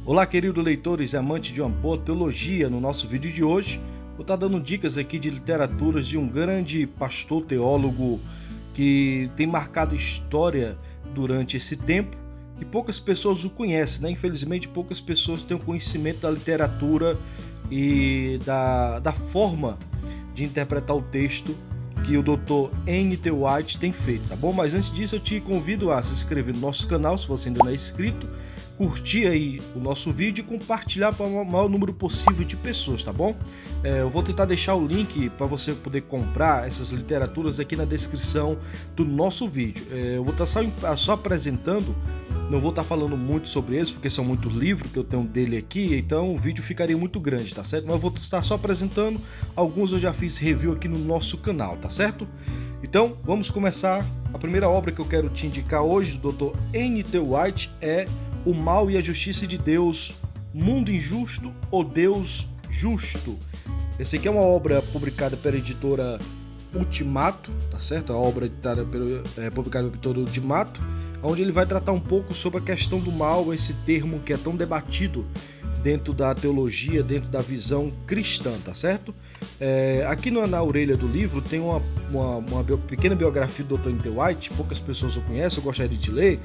Olá, queridos leitores e amantes de uma boa teologia. No nosso vídeo de hoje, vou estar dando dicas aqui de literaturas de um grande pastor teólogo que tem marcado história durante esse tempo e poucas pessoas o conhecem, né? Infelizmente, poucas pessoas têm o conhecimento da literatura e da forma de interpretar o texto que o Dr. N.T. Wright tem feito, tá bom? Mas antes disso, eu te convido a se inscrever no nosso canal, se você ainda não é inscrito, curtir aí o nosso vídeo e compartilhar para o maior número possível de pessoas, tá bom? Eu vou tentar deixar o link para você poder comprar essas literaturas aqui na descrição do nosso vídeo. Eu vou estar só apresentando, não vou estar falando muito sobre eles, porque são muitos livros que eu tenho dele aqui, então o vídeo ficaria muito grande, tá certo? Mas eu vou estar só apresentando, alguns eu já fiz review aqui no nosso canal, tá certo? Então, vamos começar. A primeira obra que eu quero te indicar hoje, do Dr. N.T. Wright, é O Mal e a Justiça de Deus, Mundo Injusto ou Deus Justo. Esse aqui é uma obra publicada pela editora Ultimato, tá certo? A obra publicada pela editora Ultimato, onde ele vai tratar um pouco sobre a questão do mal, esse termo que é tão debatido dentro da teologia, dentro da visão cristã, tá certo? Aqui na orelha do livro tem uma pequena biografia do Dr. N.T. Wright, poucas pessoas o conhecem, eu gostaria de te ler.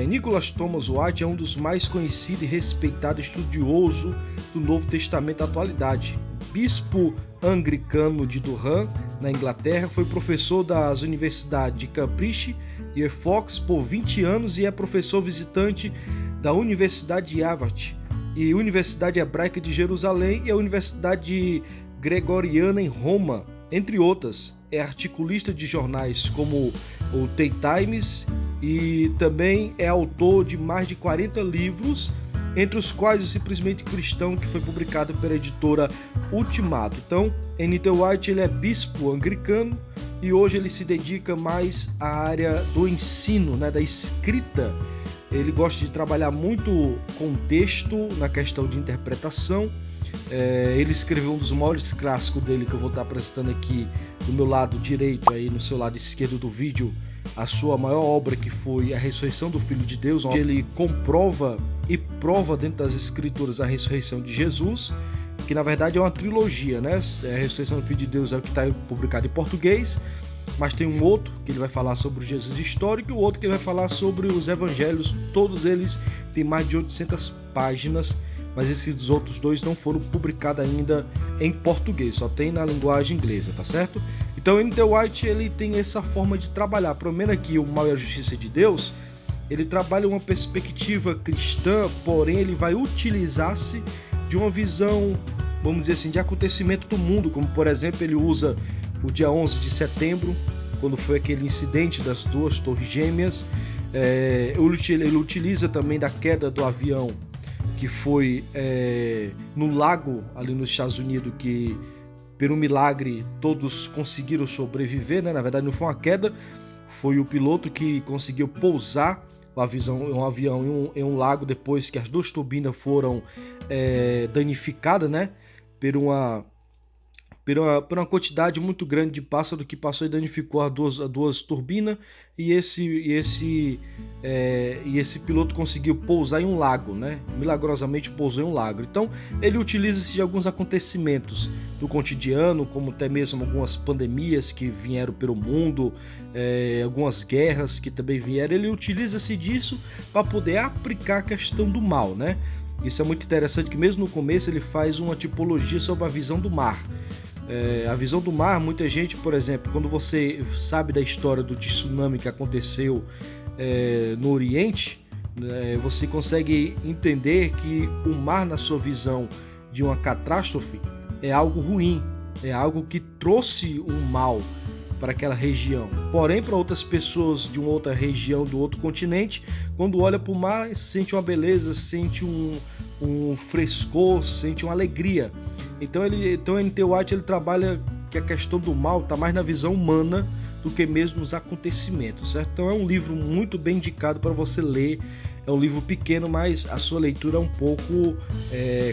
Nicholas Thomas Wright é um dos mais conhecidos e respeitados estudiosos do Novo Testamento da atualidade. Bispo anglicano de Durham, na Inglaterra, foi professor das universidades de Cambridge e Fox por 20 anos e é professor visitante da Universidade de Harvard e Universidade Hebraica de Jerusalém e a Universidade Gregoriana em Roma, entre outras. É articulista de jornais como o The Times e também é autor de mais de 40 livros, entre os quais o Simplesmente Cristão, que foi publicado pela editora Ultimato. Então, N.T. Wright ele é bispo anglicano e hoje ele se dedica mais à área do ensino, né, da escrita. Ele gosta de trabalhar muito com texto na questão de interpretação. Ele escreveu um dos maiores clássicos dele, que eu vou estar apresentando aqui do meu lado direito, aí no seu lado esquerdo do vídeo, a sua maior obra, que foi A Ressurreição do Filho de Deus, onde ele comprova e prova dentro das escrituras a ressurreição de Jesus, que na verdade é uma trilogia, né? A Ressurreição do Filho de Deus é o que está publicado em português, mas tem um outro que ele vai falar sobre o Jesus histórico e o outro que ele vai falar sobre os evangelhos. Todos eles têm mais de 800 páginas, mas esses outros dois não foram publicados ainda em português, só tem na linguagem inglesa, tá certo? Então, N.T. Wright ele tem essa forma de trabalhar. Pelo menos aqui, O Mal e a Justiça de Deus, ele trabalha uma perspectiva cristã, porém ele vai utilizar-se de uma visão, vamos dizer assim, de acontecimento do mundo, como por exemplo ele usa o dia 11 de setembro, quando foi aquele incidente das duas torres gêmeas. Ele utiliza também da queda do avião que foi no lago ali nos Estados Unidos, que por um milagre todos conseguiram sobreviver, né? Na verdade não foi uma queda, foi o piloto que conseguiu pousar um avião em um lago depois que as duas turbinas foram danificadas, né? Por uma quantidade muito grande de pássaro que passou e danificou as duas turbinas, e esse piloto conseguiu pousar em um lago, né? Milagrosamente pousou em um lago. Então ele utiliza-se de alguns acontecimentos do cotidiano, como até mesmo algumas pandemias que vieram pelo mundo, algumas guerras que também vieram. Ele utiliza-se disso para poder aplicar a questão do mal, né? Isso é muito interessante, que mesmo no começo ele faz uma tipologia sobre a visão do mar. A visão do mar, muita gente, por exemplo, quando você sabe da história do tsunami que aconteceu no Oriente, você consegue entender que o mar, na sua visão de uma catástrofe, é algo ruim, é algo que trouxe um mal para aquela região. Porém, para outras pessoas de uma outra região, do outro continente, quando olha para o mar, sente uma beleza, sente um frescor, sente uma alegria. Então N.T. Wright ele trabalha que a questão do mal está mais na visão humana do que mesmo nos acontecimentos, certo? Então é um livro muito bem indicado para você ler. É um livro pequeno, mas a sua leitura é um pouco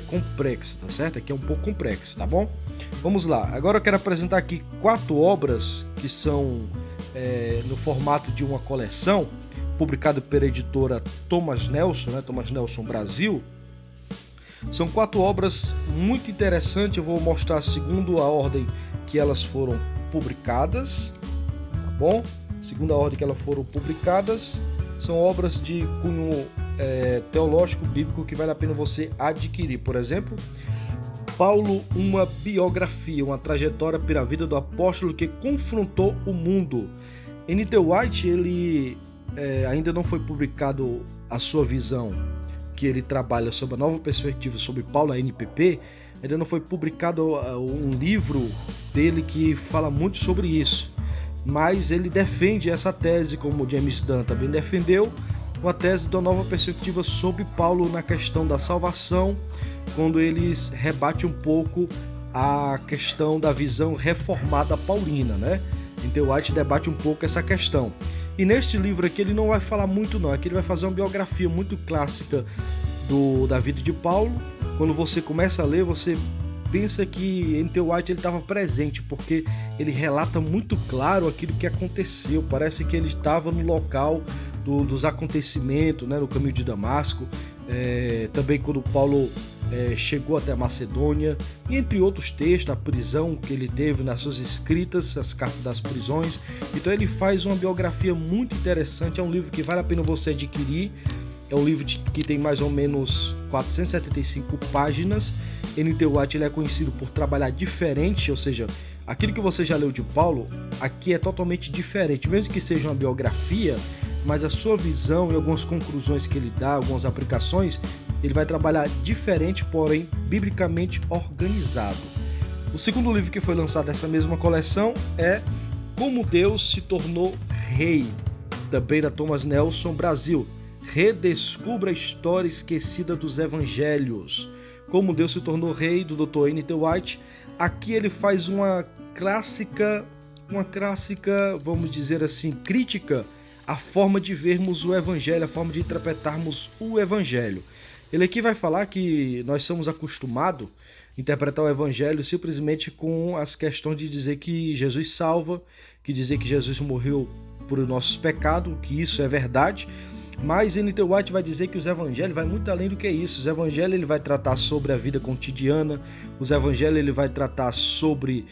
complexa, tá certo? Aqui é um pouco complexo, tá bom? Vamos lá. Agora eu quero apresentar aqui 4 obras que são no formato de uma coleção, publicado pela editora Thomas Nelson, né? Thomas Nelson Brasil. São 4 obras muito interessantes, eu vou mostrar segundo a ordem que elas foram publicadas, tá bom? Segundo a ordem que elas foram publicadas, são obras de cunho teológico, bíblico, que vale a pena você adquirir. Por exemplo, Paulo, uma biografia, uma trajetória pela vida do apóstolo que confrontou o mundo. N.T. Wright, ele ainda não foi publicado a sua visão, que ele trabalha sobre a nova perspectiva sobre Paulo, a NPP, ainda não foi publicado um livro dele que fala muito sobre isso, mas ele defende essa tese, como o James Dunn também defendeu, uma tese da nova perspectiva sobre Paulo na questão da salvação, quando eles rebatem um pouco a questão da visão reformada paulina, né? Então White debate um pouco essa questão. E neste livro aqui ele não vai falar muito não, aqui ele vai fazer uma biografia muito clássica da vida de Paulo. Quando você começa a ler, você pensa que N.T. White estava presente, porque ele relata muito claro aquilo que aconteceu. Parece que ele estava no local dos acontecimentos, né, no caminho de Damasco, também quando Paulo chegou até a Macedônia, e entre outros textos, a prisão que ele teve nas suas escritas, as cartas das prisões. Então ele faz uma biografia muito interessante, é um livro que vale a pena você adquirir. É um livro que tem mais ou menos 475 páginas. N.T. White ele é conhecido por trabalhar diferente, ou seja, aquilo que você já leu de Paulo, aqui é totalmente diferente, mesmo que seja uma biografia, mas a sua visão e algumas conclusões que ele dá, algumas aplicações, ele vai trabalhar diferente, porém biblicamente organizado. O segundo livro que foi lançado nessa mesma coleção é Como Deus se Tornou Rei, também da Thomas Nelson Brasil. Redescubra a história esquecida dos evangelhos. Como Deus se Tornou Rei, do Dr. N.T. White. Aqui ele faz uma clássica, vamos dizer assim, crítica à forma de vermos o evangelho, a forma de interpretarmos o evangelho. Ele aqui vai falar que nós somos acostumados a interpretar o evangelho simplesmente com as questões de dizer que Jesus salva, que dizer que Jesus morreu por nossos pecados, que isso é verdade. Mas N.T. White vai dizer que os evangelhos vai muito além do que isso. Os evangelhos ele vai tratar sobre a vida cotidiana, os evangelhos ele vai tratar sobre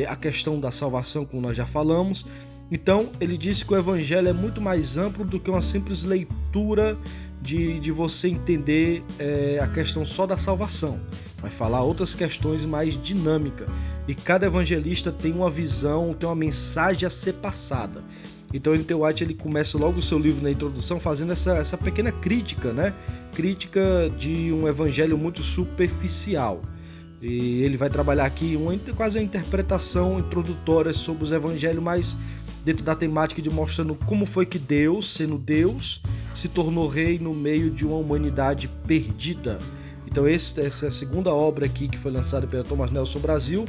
a questão da salvação, como nós já falamos. Então ele disse que o evangelho é muito mais amplo do que uma simples leitura de você entender a questão só da salvação. Vai falar outras questões mais dinâmicas. E cada evangelista tem uma visão, tem uma mensagem a ser passada. Então N.T. White ele começa logo o seu livro na introdução fazendo essa pequena crítica, né? Crítica de um evangelho muito superficial. E ele vai trabalhar aqui quase uma interpretação introdutória sobre os evangelhos, mas dentro da temática de mostrando como foi que Deus, sendo Deus, se tornou rei no meio de uma humanidade perdida. Então essa é a segunda obra aqui que foi lançada pela Thomas Nelson Brasil.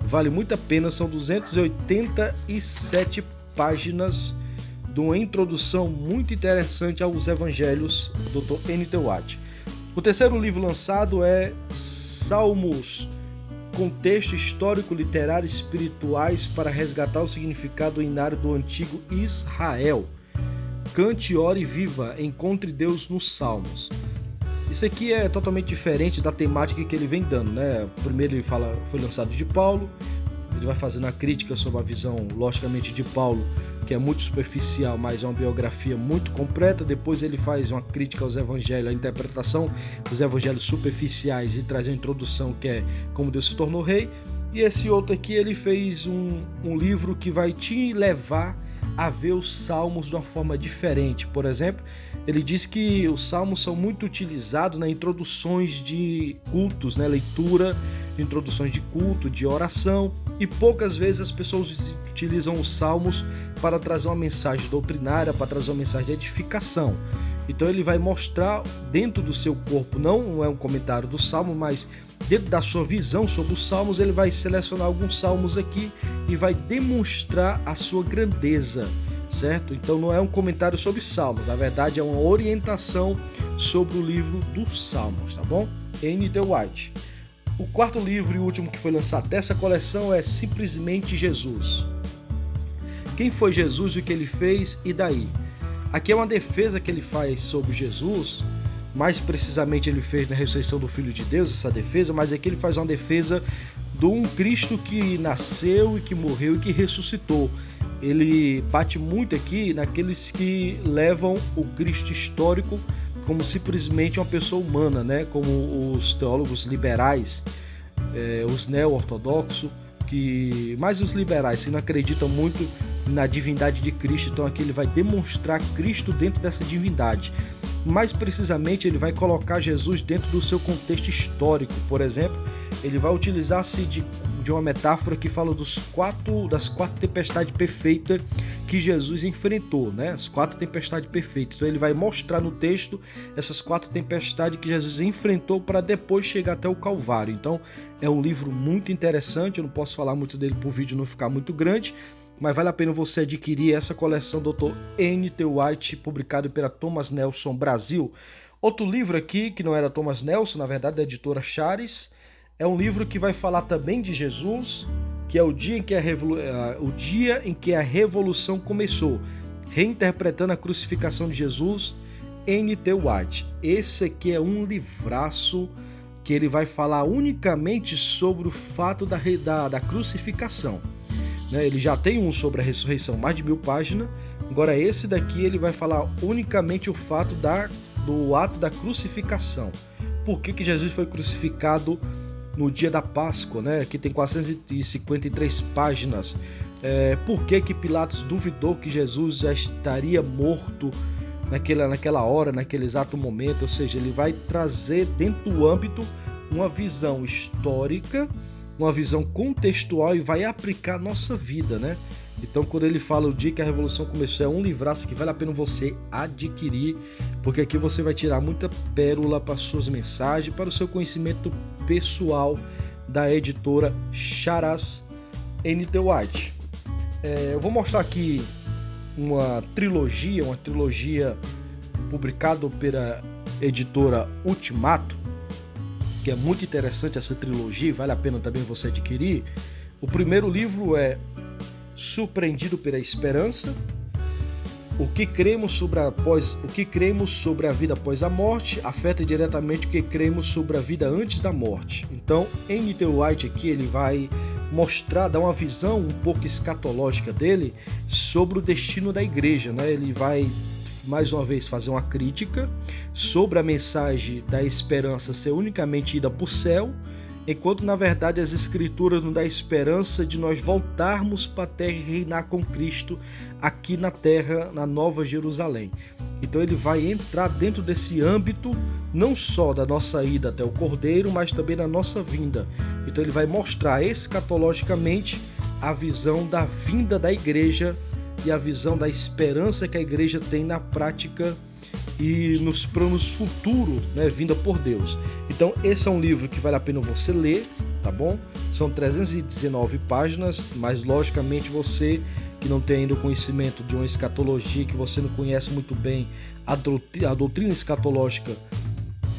Vale muito a pena, são 287 páginas de uma introdução muito interessante aos evangelhos do Dr. N.T. White. O terceiro livro lançado é Salmos, contexto histórico, literário e espirituais para resgatar o significado inário do antigo Israel. Cante, ore e viva, encontre Deus nos Salmos. Isso aqui é totalmente diferente da temática que ele vem dando, né? Primeiro ele fala, foi lançado de Paulo, ele vai fazendo a crítica sobre a visão, logicamente, de Paulo, que é muito superficial, mas é uma biografia muito completa. Depois ele faz uma crítica aos evangelhos, a interpretação dos evangelhos superficiais e traz a introdução, que é Como Deus se Tornou Rei. E esse outro aqui, ele fez um livro que vai te levar a ver os salmos de uma forma diferente. Por exemplo, ele diz que os salmos são muito utilizados nas introduções de cultos, né? Leitura, introduções de culto, de oração, e poucas vezes as pessoas utilizam os salmos para trazer uma mensagem doutrinária, para trazer uma mensagem de edificação. Então ele vai mostrar dentro do seu corpo, não é um comentário do salmo, mas dentro da sua visão sobre os salmos, ele vai selecionar alguns salmos aqui e vai demonstrar a sua grandeza, certo? Então não é um comentário sobre salmos, na verdade é uma orientação sobre o livro dos salmos, tá bom? N.T. White. O quarto livro e último que foi lançado dessa coleção é Simplesmente Jesus. Quem foi Jesus, o que ele fez e daí? Aqui é uma defesa que ele faz sobre Jesus, mais precisamente ele fez na ressurreição do Filho de Deus, essa defesa, mas aqui ele faz uma defesa de um Cristo que nasceu e que morreu e que ressuscitou. Ele bate muito aqui naqueles que levam o Cristo histórico como simplesmente uma pessoa humana, né? Como os teólogos liberais, os neo-ortodoxos, mais os liberais que não acreditam muito na divindade de Cristo. Então aqui ele vai demonstrar Cristo dentro dessa divindade. Mais precisamente, ele vai colocar Jesus dentro do seu contexto histórico. Por exemplo, ele vai utilizar-se de uma metáfora que fala das quatro tempestades perfeitas que Jesus enfrentou, né? As 4 tempestades perfeitas. Então ele vai mostrar no texto essas 4 tempestades que Jesus enfrentou para depois chegar até o Calvário. Então é um livro muito interessante, eu não posso falar muito dele para o vídeo não ficar muito grande, mas vale a pena você adquirir essa coleção do Dr. N.T. Wright, publicado pela Thomas Nelson Brasil. Outro livro aqui, que não era Thomas Nelson, na verdade, da editora Chares, é um livro que vai falar também de Jesus, que é o dia em que a Revolução começou, reinterpretando a crucificação de Jesus, N.T. Wright. Esse aqui é um livraço que ele vai falar unicamente sobre o fato da crucificação. Ele já tem um sobre a ressurreição, mais de 1000 páginas. Agora esse daqui ele vai falar unicamente o fato do ato da crucificação. Por que Jesus foi crucificado no dia da Páscoa, né? Aqui tem 453 páginas. Por que Pilatos duvidou que Jesus já estaria morto naquela hora, naquele exato momento? Ou seja, ele vai trazer dentro do âmbito uma visão histórica, uma visão contextual e vai aplicar a nossa vida, né? Então, quando ele fala o dia que a Revolução começou, é um livraço que vale a pena você adquirir, porque aqui você vai tirar muita pérola para suas mensagens, para o seu conhecimento pessoal, da editora Charas N.T. Wright. Eu vou mostrar aqui uma trilogia publicada pela editora Ultimato, que é muito interessante essa trilogia, vale a pena também você adquirir. O primeiro livro é Surpreendido pela Esperança, o que cremos sobre a vida após a morte afeta diretamente o que cremos sobre a vida antes da morte. Então, N.T. Wright aqui ele vai dar uma visão um pouco escatológica dele sobre o destino da igreja, né? Ele vai mais uma vez fazer uma crítica sobre a mensagem da esperança ser unicamente ida para o céu, enquanto na verdade as escrituras nos dão a esperança de nós voltarmos para a terra e reinar com Cristo aqui na terra, na Nova Jerusalém. Então ele vai entrar dentro desse âmbito não só da nossa ida até o Cordeiro, mas também da nossa vinda. Então ele vai mostrar escatologicamente a visão da vinda da igreja e a visão da esperança que a igreja tem na prática e nos planos futuros, né, vinda por Deus. Então esse é um livro que vale a pena você ler, tá bom? São 319 páginas, mas logicamente você que não tem ainda o conhecimento de uma escatologia, que você não conhece muito bem a doutrina escatológica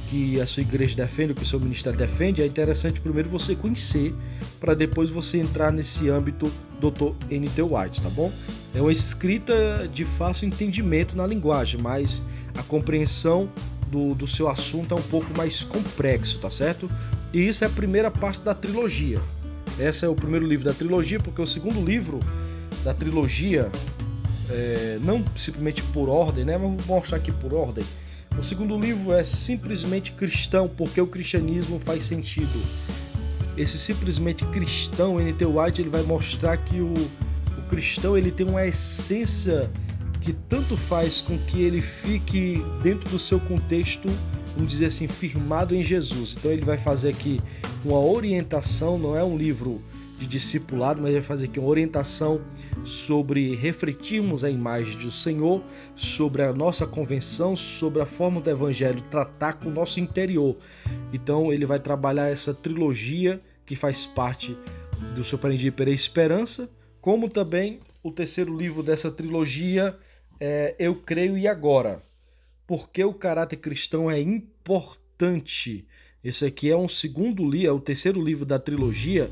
que a sua igreja defende, que o seu ministério defende, é interessante primeiro você conhecer, para depois você entrar nesse âmbito Dr. N.T. Wright, tá bom? É uma escrita de fácil entendimento na linguagem, mas a compreensão do seu assunto é um pouco mais complexo, tá certo? E isso é a primeira parte da trilogia. Esse é o primeiro livro da trilogia, porque o segundo livro da trilogia, não simplesmente por ordem, né? Mas vou mostrar aqui por ordem. O segundo livro é simplesmente cristão, porque o cristianismo faz sentido. Esse simplesmente cristão, N.T. Wright, ele vai mostrar que o cristão ele tem uma essência que tanto faz com que ele fique dentro do seu contexto, vamos dizer assim, firmado em Jesus. Então ele vai fazer aqui uma orientação, não é um livro de discipulado, mas vai fazer aqui uma orientação sobre refletirmos a imagem do Senhor, sobre a nossa convenção, sobre a forma do Evangelho tratar com o nosso interior. Então ele vai trabalhar essa trilogia que faz parte do Surpreendido pela Esperança, como também o terceiro livro dessa trilogia é Eu Creio e Agora. Porque o caráter cristão é importante. Esse aqui é o terceiro livro da trilogia,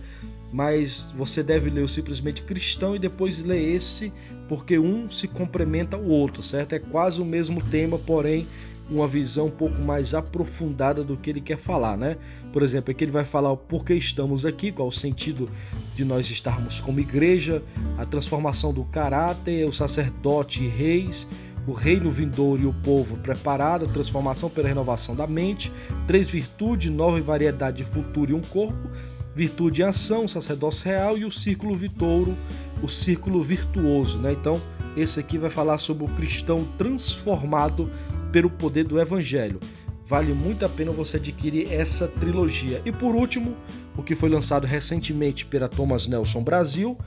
mas você deve ler o Simplesmente Cristão e depois ler esse, porque um se complementa ao outro, certo? É quase o mesmo tema, porém uma visão um pouco mais aprofundada do que ele quer falar, né? Por exemplo, aqui ele vai falar o porquê estamos aqui, qual o sentido de nós estarmos como igreja, a transformação do caráter, o sacerdote e reis, o reino vindouro e o povo preparado, a transformação pela renovação da mente, 3 virtudes, 9 variedade de futuro e um corpo, virtude em ação, sacerdócio real e o círculo vitouro, o círculo virtuoso, né? Então, esse aqui vai falar sobre o cristão transformado pelo poder do evangelho. Vale muito a pena você adquirir essa trilogia. E por último, o que foi lançado recentemente pela Thomas Nelson Brasil,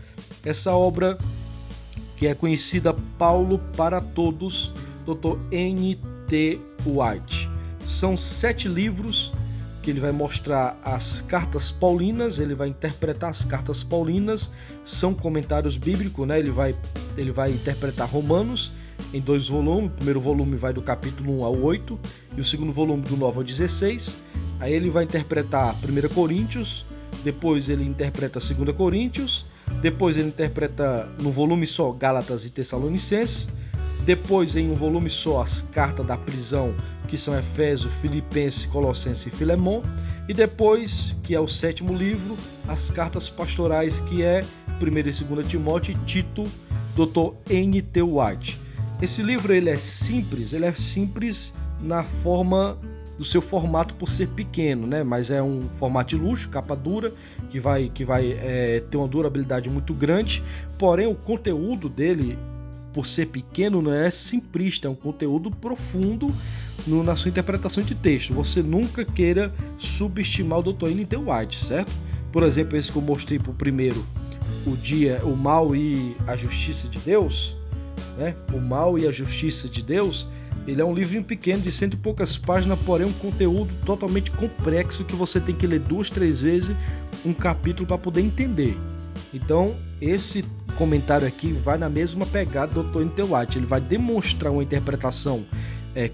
essa obra que é conhecida Paulo para Todos, Dr. N.T. White. São 7 livros que ele vai mostrar as cartas paulinas, ele vai interpretar as cartas paulinas, são comentários bíblicos, né? Ele vai interpretar Romanos em 2 volumes. O primeiro volume vai do capítulo 1 ao 8 e o segundo volume do 9 ao 16. Aí ele vai interpretar 1 Coríntios, depois ele interpreta 2 Coríntios, depois ele interpreta no volume só Gálatas e Tessalonicenses, depois em um volume só as cartas da prisão, que são Efésios, Filipenses, Colossenses e Filemon, e depois, que é o 7º livro, as cartas pastorais, que é 1 e 2 Timóteo e Tito, Dr. N.T. White. Esse livro ele é simples na forma do seu formato por ser pequeno, né? Mas é um formato de luxo, capa dura, que vai ter uma durabilidade muito grande, porém o conteúdo dele, por ser pequeno, não é simplista, é um conteúdo profundo na sua interpretação de texto. Você nunca queira subestimar o Dr. N.T. White, certo? Por exemplo, esse que eu mostrei para o primeiro, o mal e a justiça de Deus, né? O mal e a justiça de Deus, ele é um livrinho pequeno de 100 e poucas páginas, porém um conteúdo totalmente complexo que você tem que ler 2, 3 vezes um capítulo para poder entender. Então, esse comentário aqui vai na mesma pegada do Dr. N.T. White. Ele vai demonstrar uma interpretação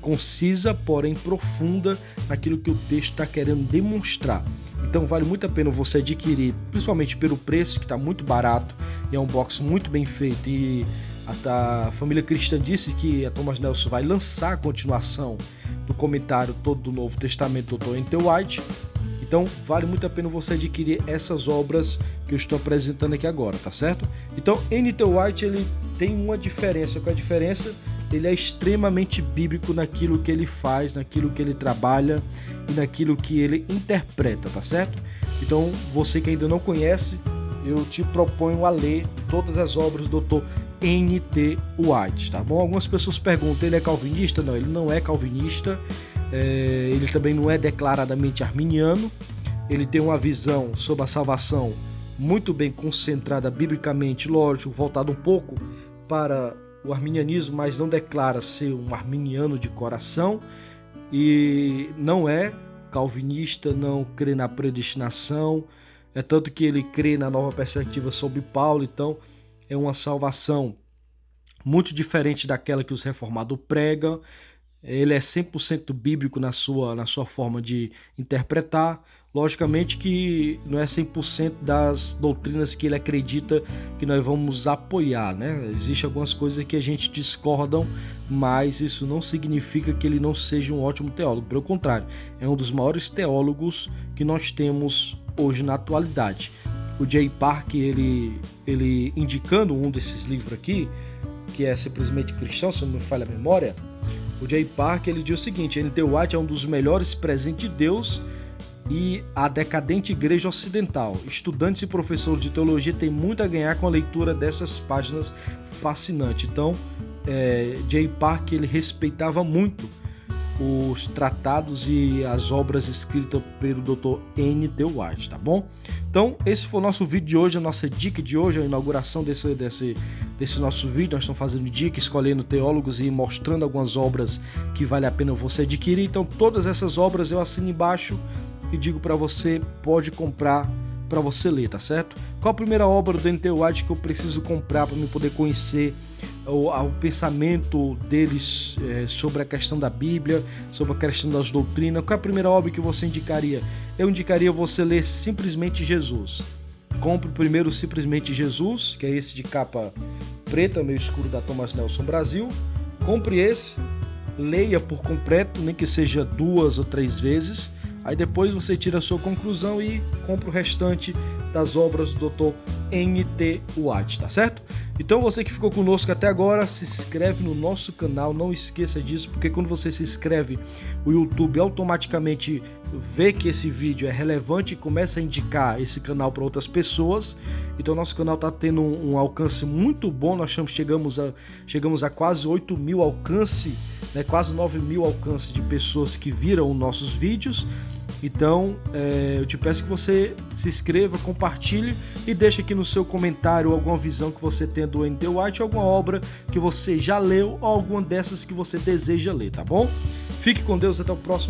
concisa, porém profunda naquilo que o texto está querendo demonstrar. Então vale muito a pena você adquirir, principalmente pelo preço, que está muito barato e é um box muito bem feito. E a família cristã disse que a Thomas Nelson vai lançar a continuação do comentário todo do Novo Testamento do Dr. N.T. White. Então vale muito a pena você adquirir essas obras que eu estou apresentando aqui agora, tá certo? Então N.T. White ele tem uma diferença. Qual é a diferença? Ele é extremamente bíblico naquilo que ele faz, naquilo que ele trabalha e naquilo que ele interpreta, tá certo? Então você que ainda não conhece, eu te proponho a ler todas as obras do Dr. N.T. White, tá bom? Algumas pessoas perguntam, ele é calvinista? Não, ele não é calvinista. Ele também não é declaradamente arminiano. Ele tem uma visão sobre a salvação muito bem concentrada biblicamente, lógico, voltado um pouco para o arminianismo, mas não declara ser um arminiano de coração, e não é calvinista, não crê na predestinação, é tanto que ele crê na nova perspectiva sobre Paulo. Então é uma salvação muito diferente daquela que os reformados pregam. Ele é 100% bíblico na sua forma de interpretar. Logicamente que não é 100% das doutrinas que ele acredita que nós vamos apoiar, né? Existem algumas coisas que a gente discordam, mas isso não significa que ele não seja um ótimo teólogo. Pelo contrário, é um dos maiores teólogos que nós temos hoje na atualidade. O J. Park, ele indicando um desses livros aqui, que é Simplesmente Cristão, se não me falha a memória, o J. Park ele diz o seguinte: N.T. White é um dos melhores presentes de Deus e a decadente igreja ocidental. Estudantes e professores de teologia têm muito a ganhar com a leitura dessas páginas fascinantes. Então, J. Park ele respeitava muito os tratados e as obras escritas pelo Dr. N.T. White, tá bom? Então, esse foi o nosso vídeo de hoje, a nossa dica de hoje, a inauguração desse nosso vídeo. Nós estamos fazendo dica, escolhendo teólogos e mostrando algumas obras que vale a pena você adquirir. Então, todas essas obras eu assino embaixo e digo para você, pode comprar para você ler, tá certo? Qual a primeira obra do N.T. White que eu preciso comprar para me poder conhecer o pensamento deles sobre a questão da Bíblia, sobre a questão das doutrinas? Qual é a primeira obra que você indicaria? Eu indicaria você ler Simplesmente Jesus. Compre primeiro Simplesmente Jesus, que é esse de capa preta, meio escuro, da Thomas Nelson Brasil. Compre esse leia por completo, nem que seja 2 ou 3 vezes. Aí depois você tira a sua conclusão e compra o restante das obras do Dr. N.T. White, tá certo? Então você que ficou conosco até agora, se inscreve no nosso canal, não esqueça disso, porque quando você se inscreve, o YouTube automaticamente vê que esse vídeo é relevante e começa a indicar esse canal para outras pessoas. Então nosso canal está tendo um alcance muito bom, nós chegamos a quase 8.000 alcance, né, quase 9.000 alcance de pessoas que viram nossos vídeos. Então eu te peço que você se inscreva, compartilhe e deixe aqui no seu comentário alguma visão que você tem do N.T. White, alguma obra que você já leu ou alguma dessas que você deseja ler, tá bom? Fique com Deus, até o próximo.